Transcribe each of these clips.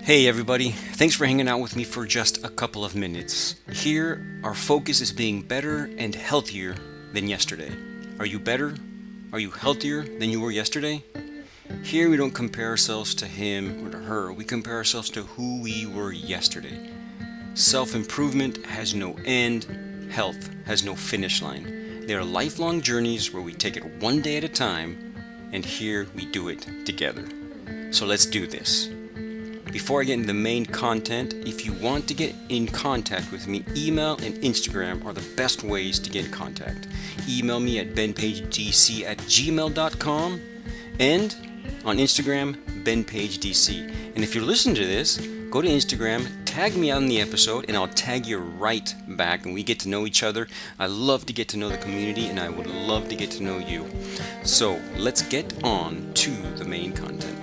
Hey everybody, thanks for hanging out with me for just a couple of minutes. Here, our focus is being better and healthier than yesterday. Are you better? Are you healthier than you were yesterday? Here, we don't compare ourselves to him or to her, we compare ourselves to who we were yesterday. Self improvement has no end, health has no finish line. They are lifelong journeys where we take it one day at a time, and here we do it together. So let's do this. Before I get into the main content, if you want to get in contact with me, email and Instagram are the best ways to get in contact. Email me at benpagedc@gmail.com and on Instagram, benpagedc. And if you're listening to this, go to Instagram, tag me on the episode, and I'll tag you right back and we get to know each other. I love to get to know the community and I would love to get to know you. So let's get on to the main content.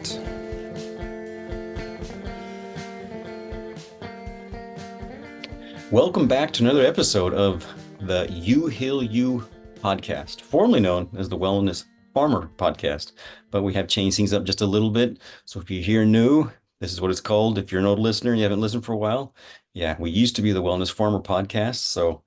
Welcome back to another episode of the You Heal You podcast, formerly known as the Wellness Farmer podcast, but we have changed things up just a little bit. So if you're here new, this is what it's called. If you're an old listener and you haven't listened for a while, yeah, we used to be the Wellness Farmer podcast. So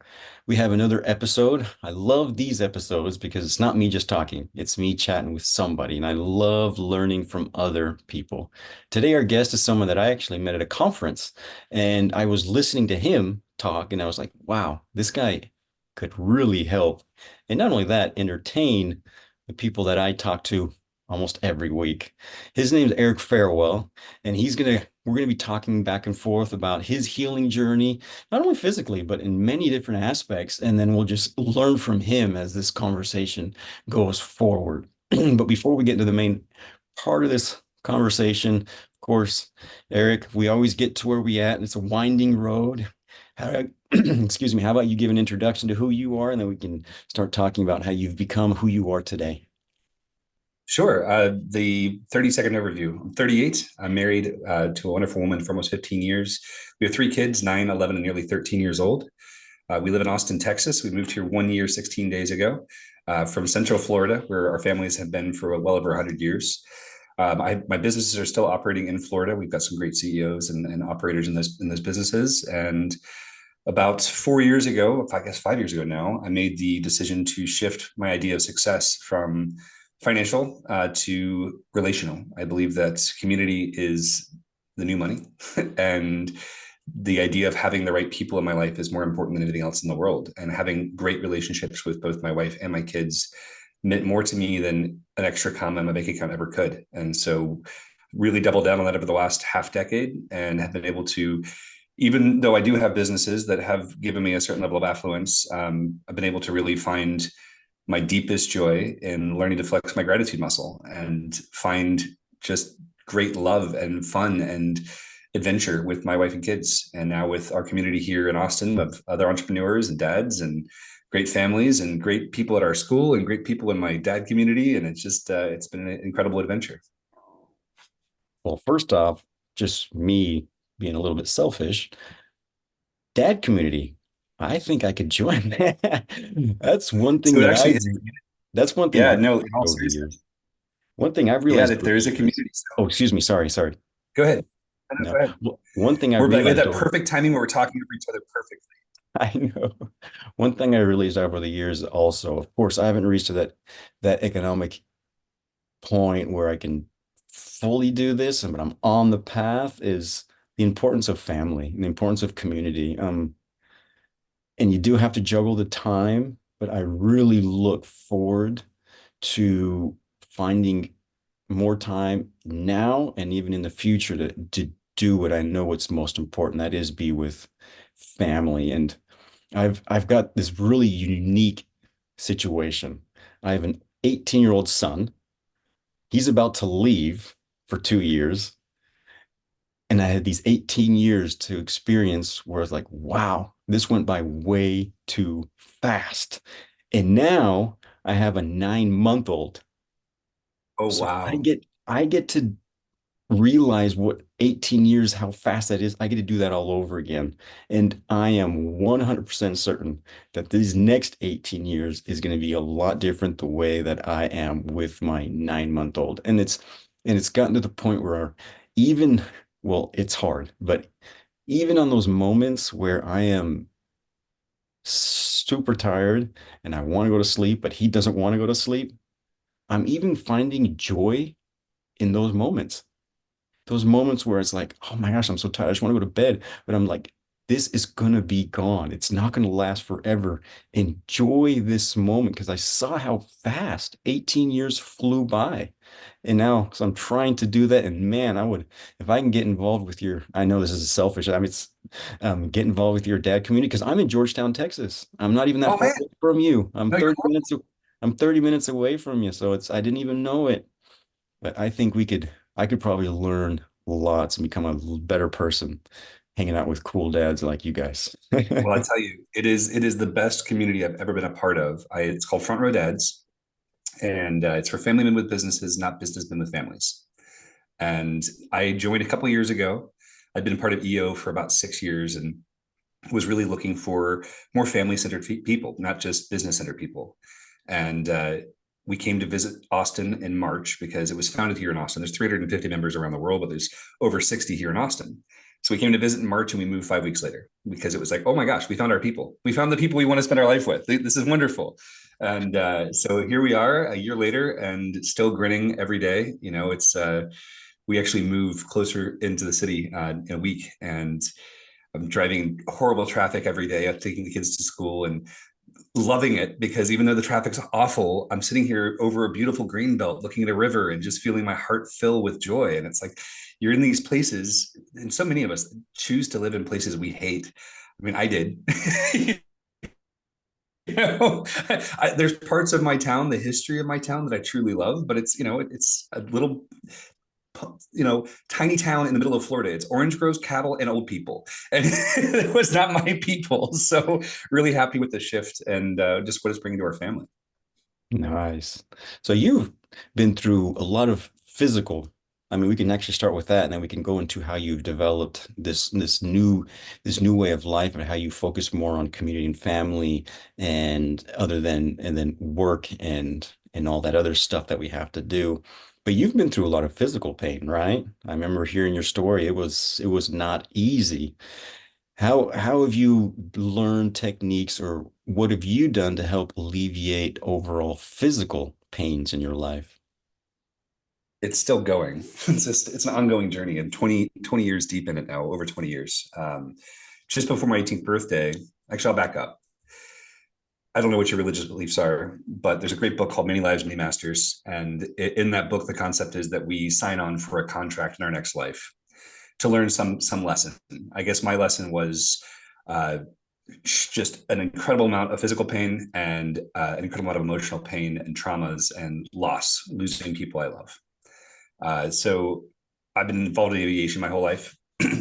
we have another episode. I love these episodes because it's not me just talking. It's me chatting with somebody, and I love learning from other people. Today, our guest is someone that I actually met at a conference, and I was listening to him talk, and I was like, wow, this guy could really help. And not only that, entertain the people that I talk to almost every week. His name is Eric Farewell, and we're gonna be talking back and forth about his healing journey, not only physically, but in many different aspects. And then we'll just learn from him as this conversation goes forward. But before we get into the main part of this conversation, of course, Eric, we always get to where we at, and it's a winding road. Excuse me, how about you give an introduction to who you are, and then we can start talking about how you've become who you are today. Sure. The 30-second overview. I'm 38. I'm married to a wonderful woman for almost 15 years. We have three kids, 9, 11, and nearly 13 years old. We live in Austin, Texas. We moved here 1 year, 16 days ago from Central Florida, where our families have been for well over 100 years. My businesses are still operating in Florida. We've got some great CEOs and operators in those businesses. And about 4 years ago, I guess 5 years ago now, I made the decision to shift my idea of success from financial to relational. I believe that community is the new money, and the idea of having the right people in my life is more important than anything else in the world. And having great relationships with both my wife and my kids meant more to me than an extra comma in my bank account ever could. And so, really doubled down on that over the last half decade, and have been able to, even though I do have businesses that have given me a certain level of affluence, I've been able to really find my deepest joy in learning to flex my gratitude muscle and find just great love and fun and adventure with my wife and kids. And now with our community here in Austin of other entrepreneurs and dads and great families and great people at our school and great people in my dad community. And it's been an incredible adventure. Well, first off, just me being a little bit selfish, dad community. I think I could join that. That's one thing So it that actually is. that's one thing Yeah, I've no, realized in all over the seriousness. years. One thing I've Yeah, realized that over there the is a years. community. So Oh, excuse me. Sorry. go ahead. No, No. go ahead. One thing I We have realized that over, perfect timing where we're talking over each other perfectly. I know. One thing I realized over the years also, of course, I haven't reached to that economic point where I can fully do this, but I'm on the path, is the importance of family and the importance of community. And you do have to juggle the time, but I really look forward to finding more time now and even in the future to do what I know what's most important. That is be with family. And I've got this really unique situation. I have an 18-year-old son. He's about to leave for 2 years. And I had these 18 years to experience where it's like, wow, this went by way too fast. And now I have a 9-month-old. Oh, So wow. I get to realize what 18 years, how fast that is. I get to do that all over again. And I am 100% certain that these next 18 years is going to be a lot different the way that I am with my 9-month-old. And it's gotten to the point where even Well, it's hard, but even on those moments where I am super tired and I want to go to sleep, but he doesn't want to go to sleep, I'm even finding joy in those moments. Those moments where it's like, oh my gosh, I'm so tired. I just want to go to bed. But I'm like, this is gonna be gone. It's not gonna last forever. Enjoy this moment because I saw how fast 18 years flew by. And now, so I'm trying to do that. And man, I would, if I can get involved with your, I know this is selfish. I mean, it's get involved with your dad community because I'm in Georgetown, Texas. I'm not even that Oh far man, away from you. no, you're I'm 30 minutes away from you. So it's, I didn't even know it. But I think I could probably learn lots and become a better person hanging out with cool dads like you guys. well. I tell you, it is the best community I've ever been a part of. It's called Front Row Dads, and it's for family men with businesses, not businessmen with families. And I joined a couple of years ago. I'd been a part of EO for about 6 years and was really looking for more family centered people, not just business centered people. And we came to visit Austin in March because it was founded here in Austin. There's 350 members around the world, but there's over 60 here in Austin. So we came to visit in March and we moved 5 weeks later because it was like, oh my gosh, we found our people. We found the people we want to spend our life with. This is wonderful. And so here we are a year later and still grinning every day. It's we actually move closer into the city in a week, and I'm driving horrible traffic every day. I'm taking the kids to school and loving it because even though the traffic's awful, I'm sitting here over a beautiful green belt looking at a river and just feeling my heart fill with joy. And it's like you're in these places, and so many of us choose to live in places we hate. I mean, I did. There's parts of my town, the history of my town that I truly love, but it's a little tiny town in the middle of Florida. It's orange groves, cattle, and old people, and it was not my people. So really happy with the shift and just what it's bringing to our family. Nice. So you've been through a lot of physical. I mean, we can actually start with that, and then we can go into how you've developed this new way of life and how you focus more on community and family and then work and all that other stuff that we have to do. But you've been through a lot of physical pain, right? I remember hearing your story. It was not easy. How have you learned techniques or what have you done to help alleviate overall physical pains in your life? It's still going. It's an ongoing journey, and 20 years deep in it now, over 20 years. Just before my 18th birthday, actually, I'll back up. I don't know what your religious beliefs are, but there's a great book called Many Lives, Many Masters. And in that book, the concept is that we sign on for a contract in our next life to learn some lesson. I guess my lesson was uh, just an incredible amount of physical pain and an incredible amount of emotional pain and traumas and loss, losing people I love. So I've been involved in aviation my whole life.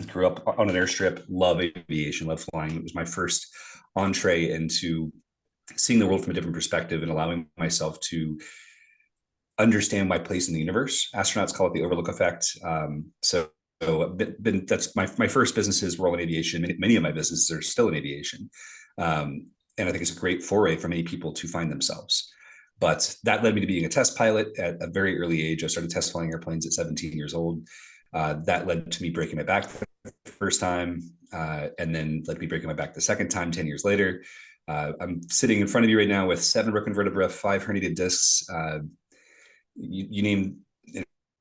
Grew up on an airstrip, love aviation, love flying. It was my first entree into seeing the world from a different perspective and allowing myself to understand my place in the universe. Astronauts call it the overlook effect. That's my first businesses were all in aviation. Many of my businesses are still in aviation. And I think it's a great foray for many people to find themselves. But that led me to being a test pilot at a very early age. I started test flying airplanes at 17 years old. That led to me breaking my back the first time, and then led to me breaking my back the second time 10 years later. I'm sitting in front of you right now with 7 broken vertebrae, 5 herniated discs. You name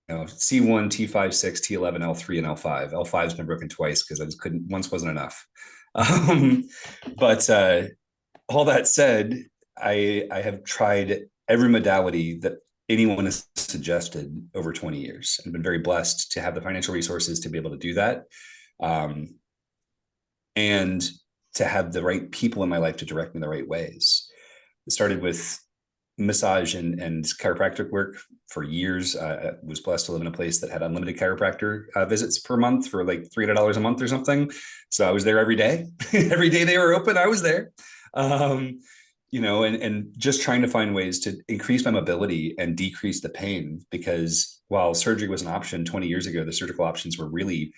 C1, T5, 6, T11, L3, and L5. L5 has been broken twice because I just couldn't, once wasn't enough. Um, but all that said, I have tried every modality that anyone has suggested over 20 years and been very blessed to have the financial resources to be able to do that. Um, and to have the right people in my life to direct me in the right ways. It started with massage and chiropractic work for years. I was blessed to live in a place that had unlimited chiropractor visits per month for like $300 a month or something. So I was there every day. Every day they were open, I was there. And just trying to find ways to increase my mobility and decrease the pain, because while surgery was an option 20 years ago, the surgical options were really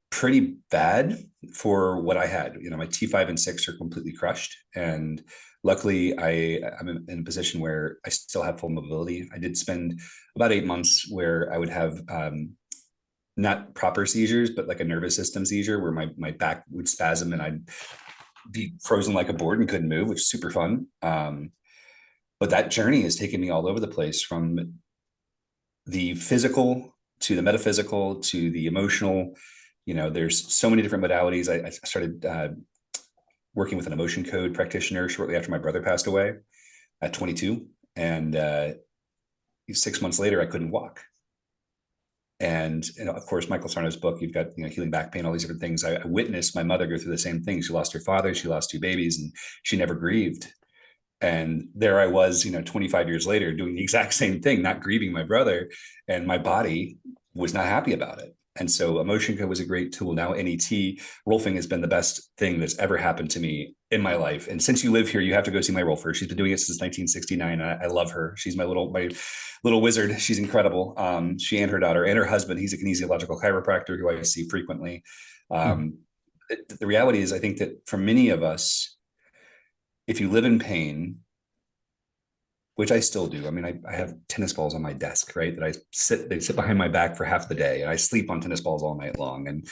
pretty bad for what I had. My T5 and 6 are completely crushed. And luckily I'm in a position where I still have full mobility. I did spend about 8 months where I would have not proper seizures, but like a nervous system seizure where my back would spasm and I'd be frozen like a board and couldn't move, which is super fun. But that journey has taken me all over the place, from the physical to the metaphysical to the emotional. There's so many different modalities. I started working with an emotion code practitioner shortly after my brother passed away at 22. And 6 months later, I couldn't walk. And of course, Michael Sarno's book, you've got healing back pain, all these different things. I witnessed my mother go through the same thing. She lost her father, she lost two babies, and she never grieved. And there I was, 25 years later, doing the exact same thing, not grieving my brother, and my body was not happy about it. And so Emotion Code was a great tool. Now NET, Rolfing has been the best thing that's ever happened to me in my life. And since you live here, you have to go see my Rolfer. She's been doing it since 1969. I love her. She's my little wizard. She's incredible. She and her daughter and her husband, he's a kinesiological chiropractor who I see frequently. Hmm. The reality is, I think that for many of us, if you live in pain, which I still do. I mean, I have tennis balls on my desk, right? They sit behind my back for half the day, and I sleep on tennis balls all night long. And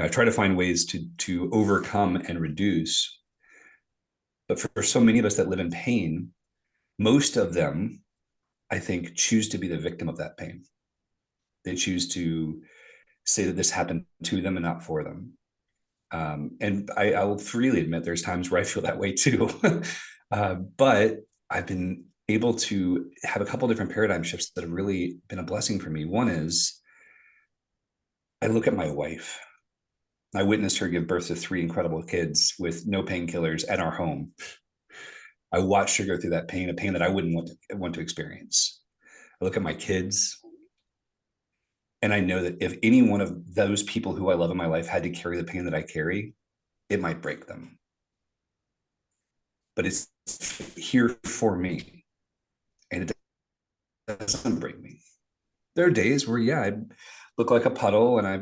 I try to find ways to overcome and reduce. But for so many of us that live in pain, most of them, I think, choose to be the victim of that pain. They choose to say that this happened to them and not for them. And I'll freely admit there's times where I feel that way too. But I've been able to have a couple different paradigm shifts that have really been a blessing for me. One is I look at my wife. I witnessed her give birth to three incredible kids with no painkillers at our home. I watched her go through that pain, a pain that I wouldn't want to experience. I look at my kids, and I know that if any one of those people who I love in my life had to carry the pain that I carry, it might break them. But it's here for me, and it doesn't break me. There are days where, yeah, I look like a puddle, and I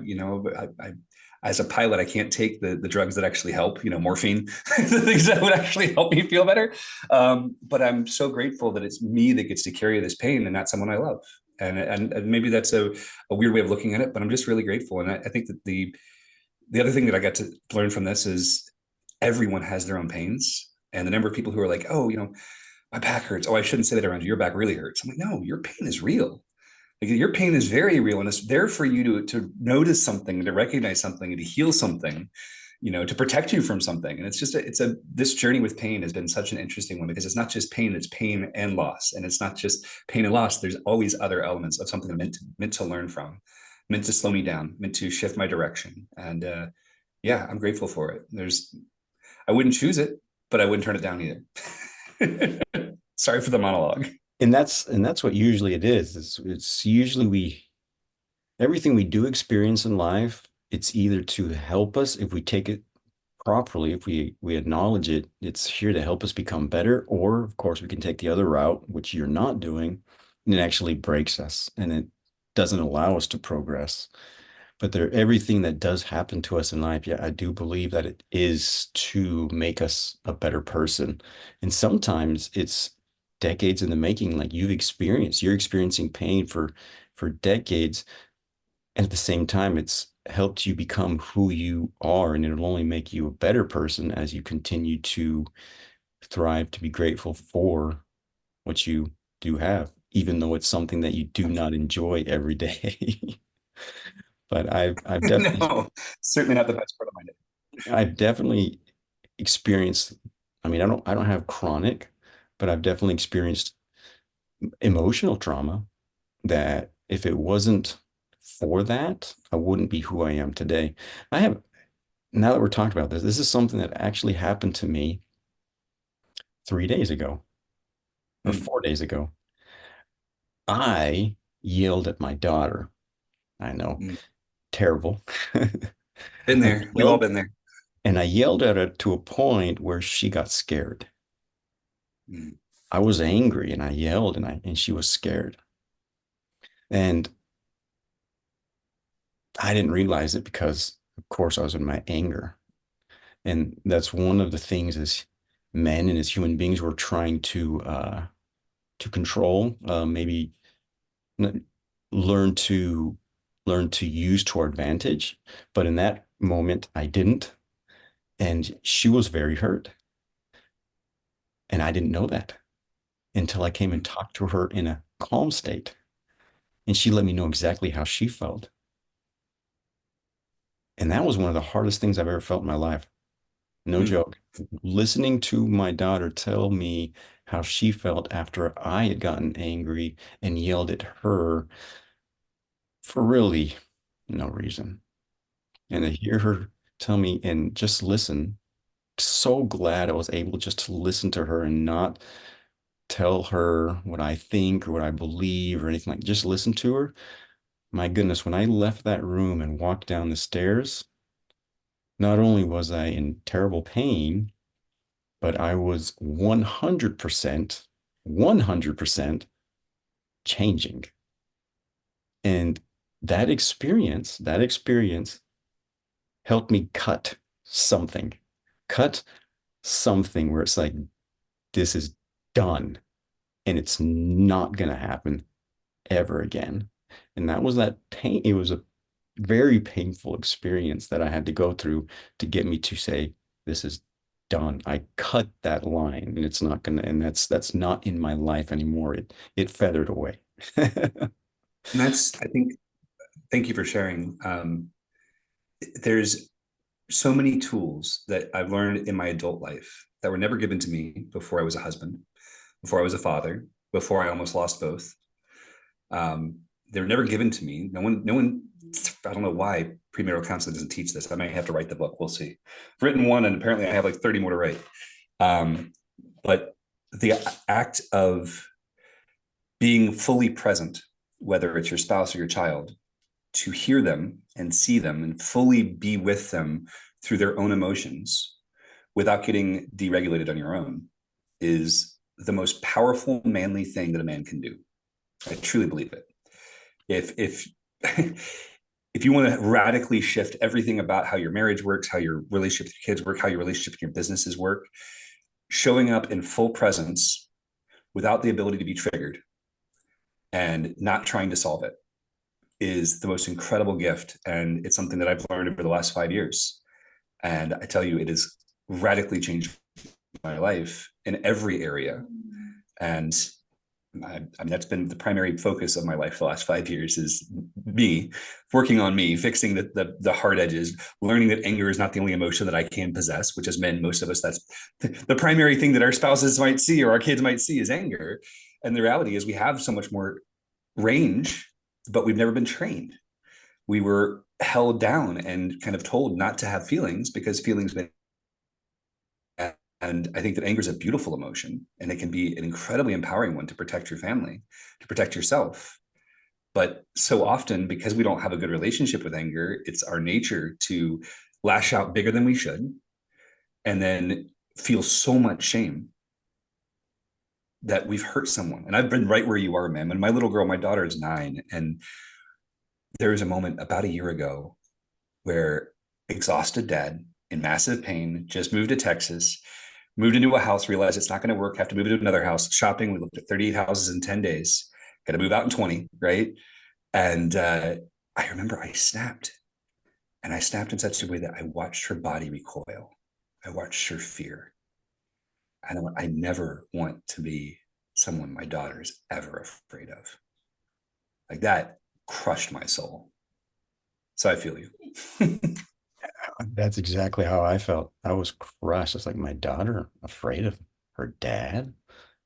as a pilot, I can't take the drugs that actually help, morphine, the things that would actually help me feel better. But I'm so grateful that it's me that gets to carry this pain and not someone I love. And maybe that's a weird way of looking at it, but I'm just really grateful. And I think that the other thing that I got to learn from this is everyone has their own pains. And the number of people who are like, oh, my back hurts. Oh, I shouldn't say that around you. Your back really hurts. I'm like, no, your pain is real. Like, your pain is very real, and it's there for you to notice something, to recognize something, and to heal something, to protect you from something. And it's just this journey with pain has been such an interesting one, because it's not just pain, it's pain and loss. And it's not just pain and loss. There's always other elements of something I'm meant to learn from, meant to slow me down, meant to shift my direction. And yeah, I'm grateful for it. I wouldn't choose it, but I wouldn't turn it down either. Sorry for the monologue. And that's what usually it is. It's usually everything we do experience in life, it's either to help us if we take it properly, if we acknowledge it, it's here to help us become better, or of course we can take the other route, which you're not doing, and it actually breaks us and it doesn't allow us to progress. But everything that does happen to us in life, yeah, I do believe that it is to make us a better person. And sometimes it's decades in the making, like you're experiencing pain for decades. And at the same time, it's helped you become who you are, and it'll only make you a better person as you continue to thrive, to be grateful for what you do have, even though it's something that you do not enjoy every day. But No, certainly not the best part of my day. I've definitely experienced, I mean, I don't have chronic, but I've definitely experienced emotional trauma that if it wasn't for that, I wouldn't be who I am today. I have, now that we're talking about this is something that actually happened to me 3 days ago or Mm, 4 days ago. I yelled at my daughter. I know, mm. terrible. Been I there. We've all yelled been there. and I yelled at her to a point where she got scared. Mm, I was angry and I yelled and she was scared. And I didn't realize it because of course I was in my anger. And that's one of the things as men and as human beings we're trying to control, maybe learn to learn to use to our advantage. But in that moment, I didn't. And she was very hurt. And I didn't know that until I came and talked to her in a calm state. And she let me know exactly how she felt. And that was one of the hardest things I've ever felt in my life. No Mm. joke. Listening to my daughter tell me how she felt after I had gotten angry and yelled at her for really no reason. And to Mm. hear her tell me and just listen, so glad I was able just to listen to her and not tell her what I think or what I believe or anything like just listen to her. My goodness, when I left that room and walked down the stairs, not only was I in terrible pain, but I was 100% changing. And that experience helped me something, cut something where it's like, this is done and it's not going to happen ever again. And that was that pain. It was a very painful experience that I had to go through to get me to say, this is done. I cut that line and it's not gonna, and that's not in my life anymore. It feathered away. And that's, I think, thank you for sharing. There's so many tools that I've learned in my adult life that were never given to me before I was a husband, before I was a father, before I almost lost both. They were never given to me. No one, I don't know why premarital counseling doesn't teach this. I might have to write the book. We'll see. I've written one, and apparently I have like 30 more to write. Um, but the act of being fully present, whether it's your spouse or your child, to hear them and see them and fully be with them through their own emotions without getting deregulated on your own is the most powerful manly thing that a man can do. I truly believe it. If if you want to radically shift everything about how your marriage works, how your relationship with your kids work, how your relationship with your businesses work, showing up in full presence without the ability to be triggered and not trying to solve it is the most incredible gift. And it's something that I've learned over the last 5 years. And I tell you, it has radically changed my life in every area. And I mean, that's been the primary focus of my life the last 5 years is me working on me, fixing the hard edges, learning that anger is not the only emotion that I can possess, which as men, most of us, that's the primary thing that our spouses might see or our kids might see is anger. And the reality is we have so much more range, but we've never been trained. We were held down and kind of told not to have feelings because feelings make. And I think that anger is a beautiful emotion and it can be an incredibly empowering one to protect your family, to protect yourself. But so often, because we don't have a good relationship with anger, it's our nature to lash out bigger than we should and then feel so much shame that we've hurt someone. And I've been right where you are, man. When my little girl, my daughter is 9, and there was a moment about a year ago where exhausted dad in massive pain, just moved to Texas, moved into a house, realized it's not going to work, have to move to another house, shopping. We looked at 38 houses in 10 days, got to move out in 20, right? And I remember I snapped. And I snapped in such a way that I watched her body recoil. I watched her fear. And I never want to be someone my daughter is ever afraid of. Like that crushed my soul. So I feel you. That's exactly how I felt. I was crushed. It's like my daughter afraid of her dad.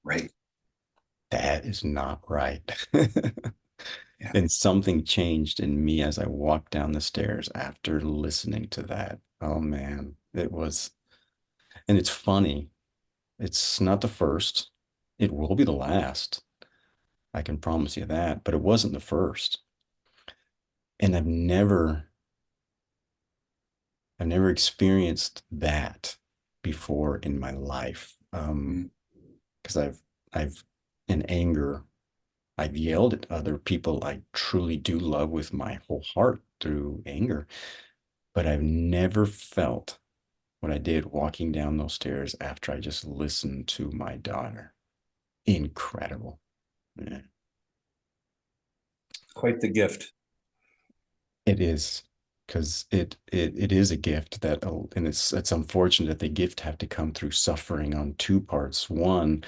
Right. That is not right. Yeah. And something changed in me as I walked down the stairs after listening to that. Oh man, it was, and it's funny. It's not the first. It will be the last. I can promise you that, but it wasn't the first. And I've never experienced that before in my life. Mm. Because I've in anger, I've yelled at other people I truly do love with my whole heart through anger, but I've never felt what I did walking down those stairs after I just listened to my daughter. Incredible. Yeah. Quite the gift. It is because it is a gift that, and it's unfortunate that the gift have to come through suffering on two parts. One,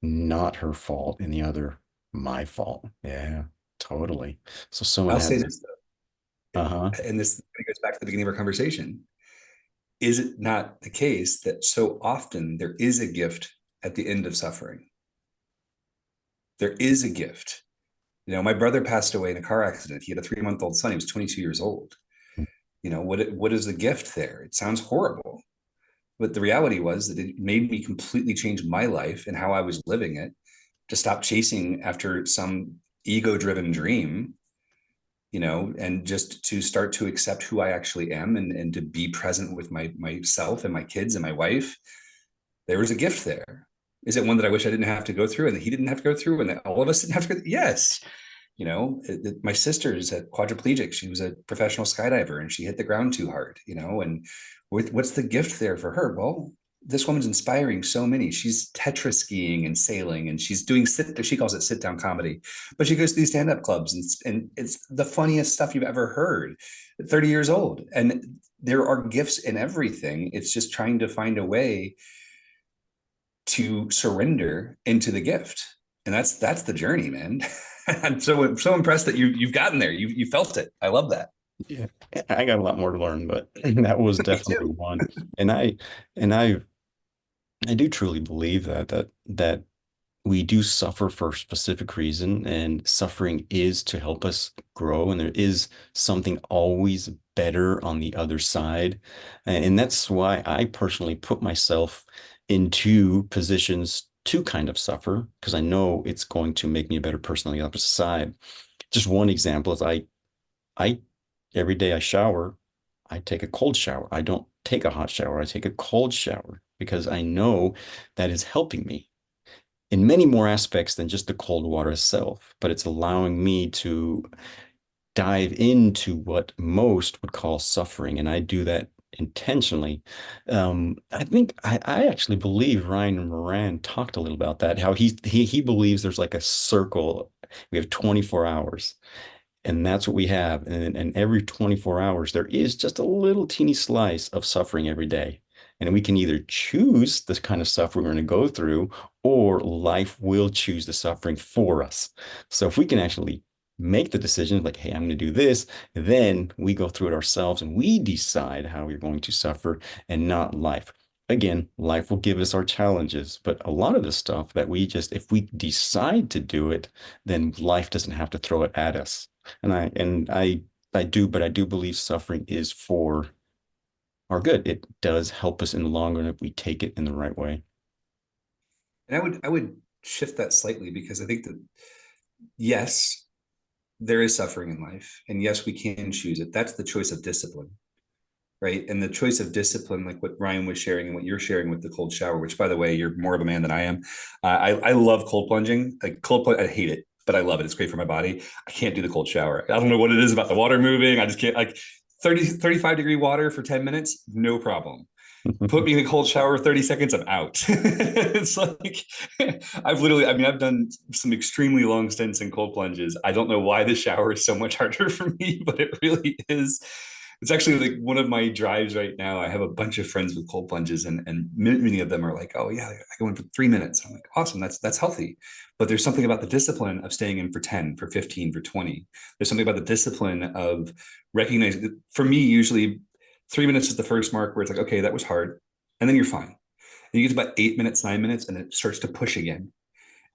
not her fault, and the other, my fault. Yeah, totally. So someone I'll say has, this though, uh-huh. and this goes back to the beginning of our conversation. Is it not the case that so often there is a gift at the end of suffering? There is a gift. My brother passed away in a car accident. He had a 3-month-old son. He was 22 years old. What is the gift there? It sounds horrible. But the reality was that it made me completely change my life and how I was living it, to stop chasing after some ego driven dream, and just to start to accept who I actually am, and to be present with myself and my kids and my wife. There was a gift there. Is it one that I wish I didn't have to go through and that he didn't have to go through and that all of us didn't have to go through? Yes. My sister is a quadriplegic. She was a professional skydiver and she hit the ground too hard, and what's the gift there for her? Well, this woman's inspiring so many. She's tetra skiing and sailing, and she's doing she calls it sit down comedy, but she goes to these stand up clubs, and it's the funniest stuff you've ever heard at 30 years old. And there are gifts in everything. It's just trying to find a way to surrender into the gift. And that's the journey, man. I'm so impressed that you've gotten there. You felt it. I love that. Yeah, I got a lot more to learn, but that was Me definitely too. one. And I do truly believe that we do suffer for a specific reason, and suffering is to help us grow, and there is something always better on the other side. And that's why I personally put myself into positions to kind of suffer, because I know it's going to make me a better person on the opposite side. Just one example is I every day I shower, I take a cold shower. I don't take a hot shower. I take a cold shower because I know that is helping me in many more aspects than just the cold water itself, but it's allowing me to dive into what most would call suffering. And I do that intentionally. I think I actually believe Ryan Moran talked a little about that, how he believes there's like a circle. We have 24 hours. And that's what we have. And every 24 hours, there is just a little teeny slice of suffering every day. And we can either choose this kind of suffering we're going to go through, or life will choose the suffering for us. So if we can actually make the decision like, hey, I'm going to do this, then we go through it ourselves and we decide how we're going to suffer, and not life. Again, life will give us our challenges, but a lot of the stuff that if we decide to do it, then life doesn't have to throw it at us. But I do believe suffering is for our good. It does help us in the long run if we take it in the right way. And I would shift that slightly, because I think that yes, there is suffering in life, and yes, we can choose it. That's the choice of discipline, right? And the choice of discipline, like what Ryan was sharing and what you're sharing with the cold shower, which, by the way, you're more of a man than I am. I love cold plunging. Like I hate it, but I love it. It's great for my body. I can't do the cold shower. I don't know what it is about the water moving. I just can't. Like 35-degree water for 10 minutes, no problem. Put me in a cold shower 30 seconds, I'm out. It's like I've done some extremely long stints in cold plunges. I don't know why the shower is so much harder for me, but it really is. It's actually like one of my drives right now. I have a bunch of friends with cold plunges, and many of them are like, oh yeah, I go in for 3 minutes. I'm like, awesome, that's healthy. But there's something about the discipline of staying in for 10, for 15, for 20. There's something about the discipline of recognizing that. For me, usually 3 minutes is the first mark where it's like, okay, that was hard. And then you're fine. And you get to about 8 minutes, 9 minutes, and it starts to push again.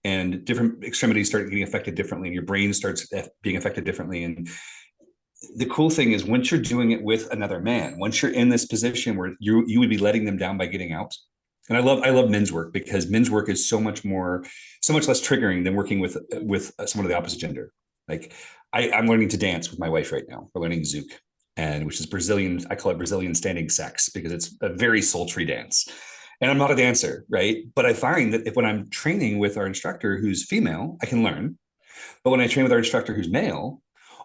And different extremities start getting affected differently, and your brain starts being affected differently. And the cool thing is, once you're doing it with another man, once you're in this position where you would be letting them down by getting out. And I love men's work, because men's work is so much less triggering than working with someone of the opposite gender. Like I'm learning to dance with my wife right now. We're learning Zouk, and which is Brazilian. I call it Brazilian standing sex, because it's a very sultry dance. And I'm not a dancer, right? But I find that when I'm training with our instructor who's female, I can learn. But when I train with our instructor who's male,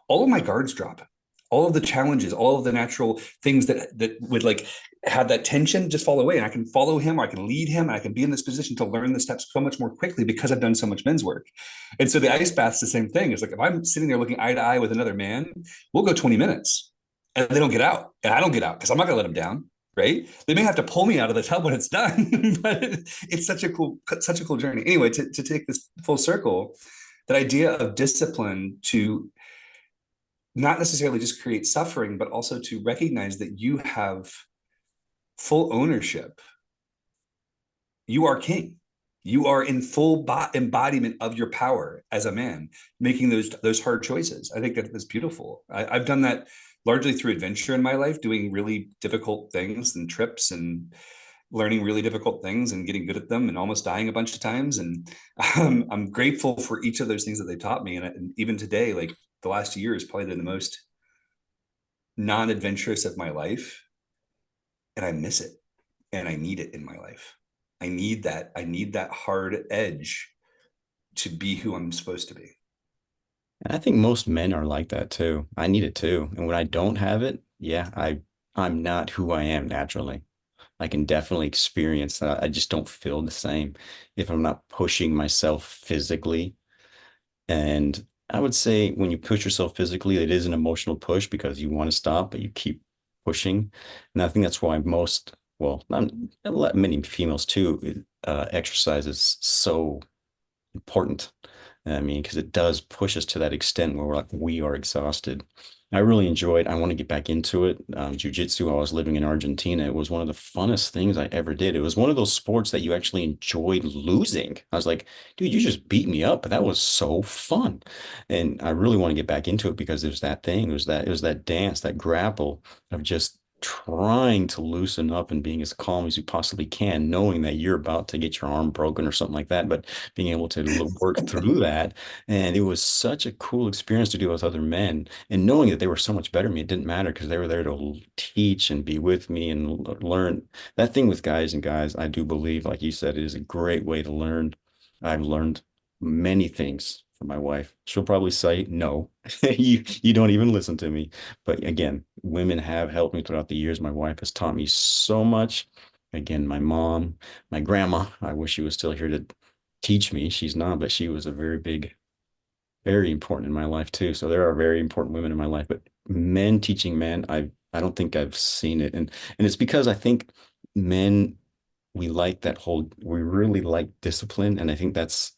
all of my guards drop. all of the challenges, all of the natural things that would like have that tension just fall away. And I can follow him, or I can lead him, and I can be in this position to learn the steps so much more quickly because I've done so much men's work. And so the ice bath's the same thing. It's like if I'm sitting there looking eye to eye with another man, we'll go 20 minutes and they don't get out. And I don't get out because I'm not gonna let them down. Right. They may have to pull me out of the tub when it's done, but it's such a cool journey. Anyway, to take this full circle, that idea of discipline to not necessarily just create suffering, but also to recognize that you have full ownership. You are king. You are in full embodiment of your power as a man, making those hard choices. I think that's beautiful. I've done that largely through adventure in my life, doing really difficult things and trips and learning really difficult things and getting good at them and almost dying a bunch of times. And I'm grateful for each of those things that they taught me. And even today, like the last year is probably the most non-adventurous of my life. And I miss it. And I need it in my life. I need that hard edge to be who I'm supposed to be. And I think most men are like that too. I need it too. And when I don't have it, I'm not who I am naturally. I can definitely experience that. I just don't feel the same if I'm not pushing myself physically. And I would say when you push yourself physically, it is an emotional push because you want to stop, but you keep pushing. And I think that's why not many females too, exercise is so important. I mean, because it does push us to that extent where we are exhausted. I really enjoyed. I want to get back into it. Jiu-jitsu. I was living in Argentina. It was one of the funnest things I ever did. It was one of those sports that you actually enjoyed losing. I was like, dude, you just beat me up, but that was so fun. And I really want to get back into it because there's that thing. It was that dance, that grapple of just trying to loosen up and being as calm as you possibly can, knowing that you're about to get your arm broken or something like that, but being able to work through that. And it was such a cool experience to do with other men and knowing that they were so much better than me. It didn't matter because they were there to teach and be with me and learn. That thing with guys, I do believe, like you said, it is a great way to learn. I've learned many things from my wife. She'll probably say, no, you don't even listen to me. But again, women have helped me throughout the years. My wife has taught me so much. Again, my mom, my grandma, I wish she was still here to teach me. She's not, but she was a very important in my life too. So there are very important women in my life, but men teaching men, I don't think I've seen it. And it's because I think men, we really like discipline. And I think that's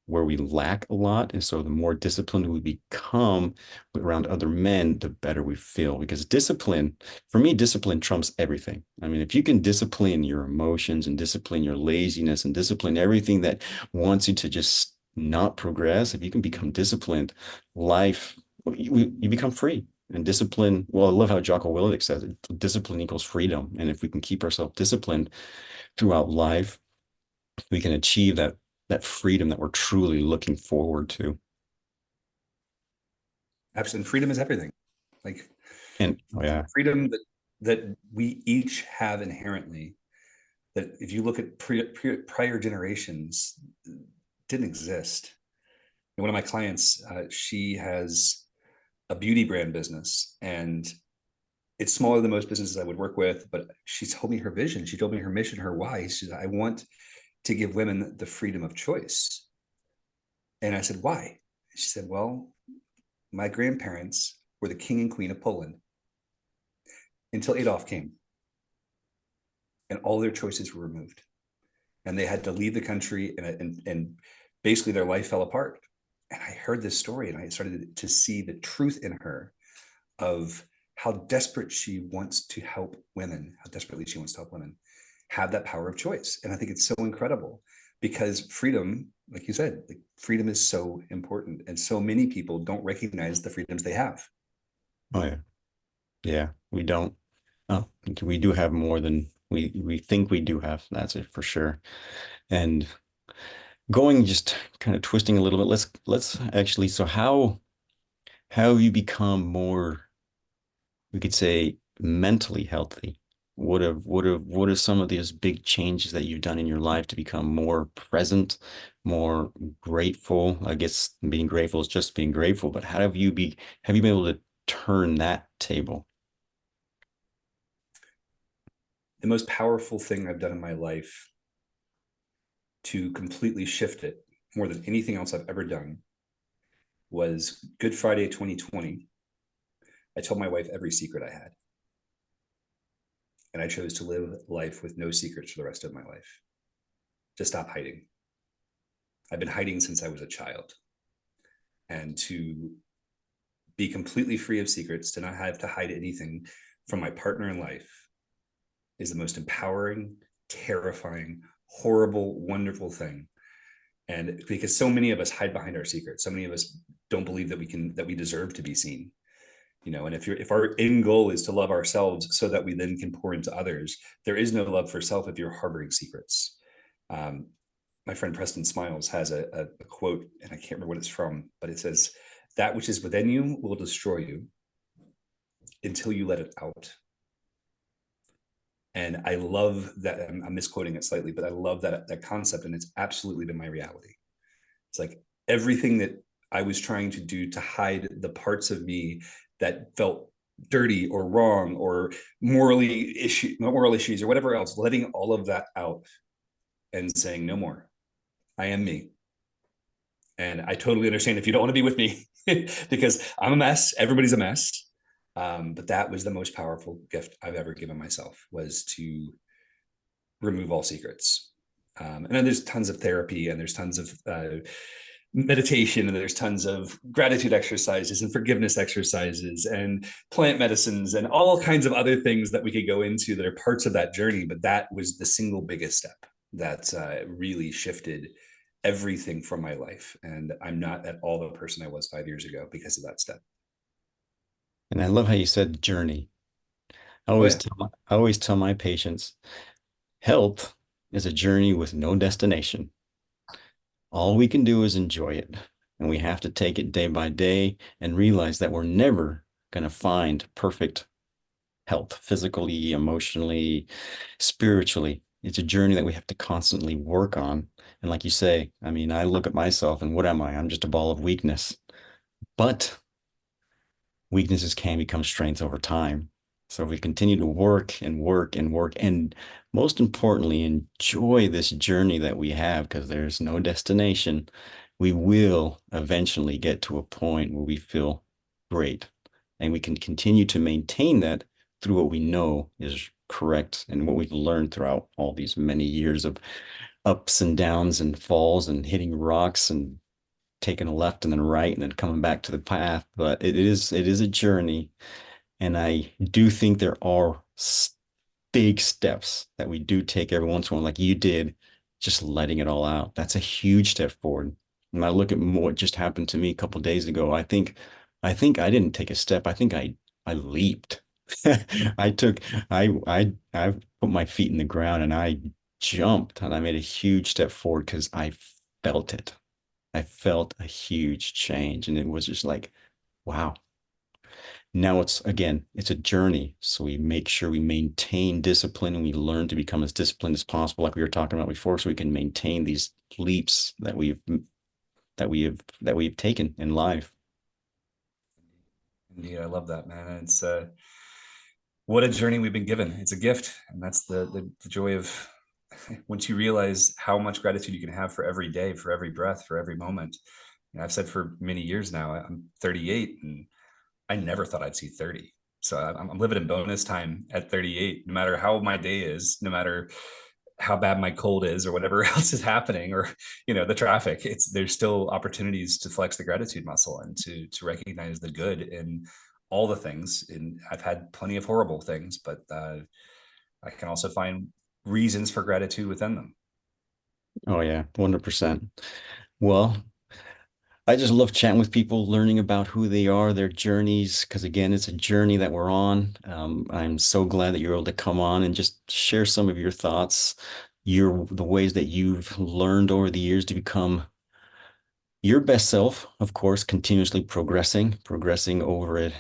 where we lack a lot. And so the more disciplined we become around other men, the better we feel. Because discipline, for me, discipline trumps everything. I mean, if you can discipline your emotions and discipline your laziness and discipline everything that wants you to just not progress, if you can become disciplined, life, you become free. And discipline, well, I love how Jocko Willink says it, discipline equals freedom. And if we can keep ourselves disciplined throughout life, we can achieve that freedom that we're truly looking forward to. Absolutely. Freedom is everything. Like And oh yeah, freedom that we each have inherently, that if you look at prior generations, didn't exist. And one of my clients, she has a beauty brand business, and it's smaller than most businesses I would work with, but she told me her vision. She told me her mission, her why. She said, I want to give women the freedom of choice. And I said, why? She said, well, my grandparents were the king and queen of Poland until Adolf came, and all their choices were removed. And they had to leave the country, and basically their life fell apart. And I heard this story, and I started to see the truth in her of how desperate she wants to help women, how desperately she wants to help women have that power of choice. And I think it's so incredible because freedom, like you said, like freedom is so important. And so many people don't recognize the freedoms they have. oh yeah, yeah. We don't. Oh, we do have more than we think we do have. That's it for sure. And going just kind of twisting a little bit. Let's actually. So how have you become more, we could say, mentally healthy? What are some of these big changes that you've done in your life to become more present, more grateful? I guess being grateful is just being grateful, but have you been able to turn that table? The most powerful thing I've done in my life to completely shift it more than anything else I've ever done was Good Friday 2020. I told my wife every secret I had. And I chose to live life with no secrets for the rest of my life, to stop hiding. I've been hiding since I was a child. And to be completely free of secrets, to not have to hide anything from my partner in life is the most empowering, terrifying, horrible, wonderful thing. And because so many of us hide behind our secrets, so many of us don't believe that we deserve to be seen. And if our end goal is to love ourselves so that we then can pour into others, there is no love for self if you're harboring secrets. um, my friend Preston Smiles has a quote, and I can't remember what it's from, but it says, that which is within you will destroy you until you let it out. And I love that. I'm misquoting it slightly, but I love that concept, and it's absolutely been my reality. It's like everything that I was trying to do to hide the parts of me that felt dirty or wrong or moral issues or whatever else, letting all of that out and saying no more. I am me. And I totally understand if you don't want to be with me because I'm a mess. Everybody's a mess. But that was the most powerful gift I've ever given myself, was to remove all secrets. And then there's tons of therapy, and there's tons of meditation, and there's tons of gratitude exercises and forgiveness exercises and plant medicines and all kinds of other things that we could go into that are parts of that journey. But that was the single biggest step that really shifted everything from my life. And I'm not at all the person I was 5 years ago because of that step. And I love how you said journey. Oh, yeah. I always tell my patients, health is a journey with no destination. All we can do is enjoy it. And we have to take it day by day and realize that we're never going to find perfect health, physically, emotionally, spiritually. It's a journey that we have to constantly work on. And like you say, I mean, I look at myself and what am I? I'm just a ball of weakness. But weaknesses can become strengths over time. So if we continue to work and work and work, and most importantly, enjoy this journey that we have, because there's no destination, we will eventually get to a point where we feel great. And we can continue to maintain that through what we know is correct and what we've learned throughout all these many years of ups and downs and falls and hitting rocks and taking a left and then right and then coming back to the path. But it is a journey, and I do think there are big steps that we do take every once in a while, like you did, just letting it all out. That's a huge step forward. When I look at what just happened to me a couple of days ago, I think I didn't take a step. I leaped. I took I put my feet in the ground and I jumped and I made a huge step forward because I felt it. I felt a huge change, and it was just like, wow. Now it's a journey. So we make sure we maintain discipline and we learn to become as disciplined as possible, like we were talking about before, so we can maintain these leaps that we've taken in life. Indeed, I love that, man. It's what a journey we've been given. It's a gift, and that's the joy of once you realize how much gratitude you can have for every day, for every breath, for every moment. And I've said for many years now, I'm 38, and I never thought I'd see 30. So I'm living in bonus time at 38. No matter how my day is, no matter how bad my cold is, or whatever else is happening, or the traffic, there's still opportunities to flex the gratitude muscle and to recognize the good in all the things. And I've had plenty of horrible things, but I can also find reasons for gratitude within them. Oh yeah, 100%. Well, I just love chatting with people, learning about who they are, their journeys, because again, it's a journey that we're on. I'm so glad that you're able to come on and just share some of your thoughts, the ways that you've learned over the years to become your best self, of course, continuously progressing over it.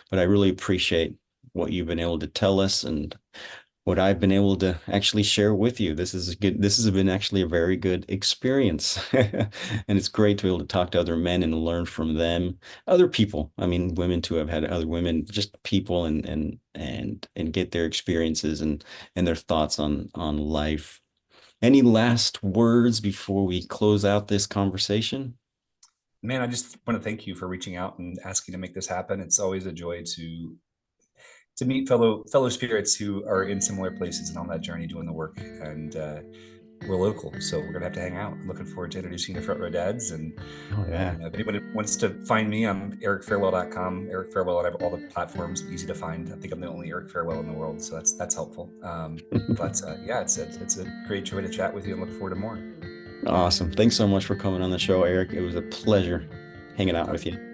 But I really appreciate what you've been able to tell us, and what I've been able to actually share with you. This is good. This has been actually a very good experience. And it's great to be able to talk to other men and learn from them, other people. I mean, women too. I've had other women, just people and get their experiences and their thoughts on life. Any last words before we close out this conversation? Man, I just want to thank you for reaching out and asking to make this happen. It's always a joy to meet fellow spirits who are in similar places and on that journey doing the work. And we're local, so we're gonna have to hang out. I'm looking forward to introducing the Front Row Dads. Oh yeah. And if anybody wants to find me, I'm ericfarewell.com. Eric Farewell, and I have all the platforms, easy to find. I think I'm the only Eric Farewell in the world, so that's helpful. But yeah, it's a great joy to chat with you and look forward to more. Awesome. Thanks so much for coming on the show, Eric. It was a pleasure hanging out Uh, with you.